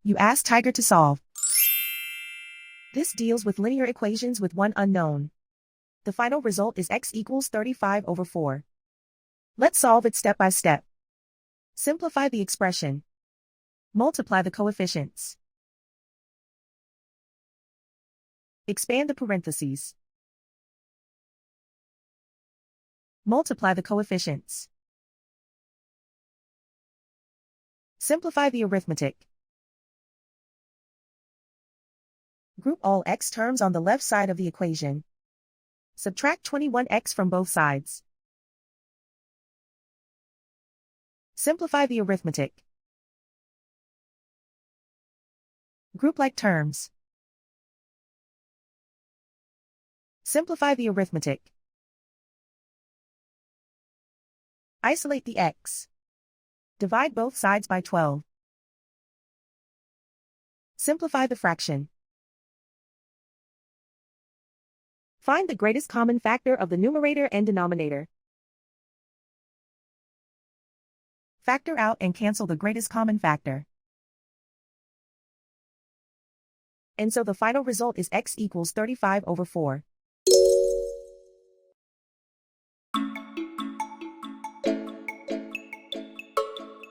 You ask Tiger to solve. This deals with linear equations with one unknown. The final result is x equals 35/4. Let's solve it step by step. Simplify the expression. Multiply the coefficients. Expand the parentheses. Multiply the coefficients. Simplify the arithmetic. Group all x terms on the left side of the equation. Subtract 21x from both sides. Simplify the arithmetic. Group like terms. Simplify the arithmetic. Isolate the x. Divide both sides by 12. Simplify the fraction. Find the greatest common factor of the numerator and denominator. Factor out and cancel the greatest common factor. And so the final result is x equals 35/4.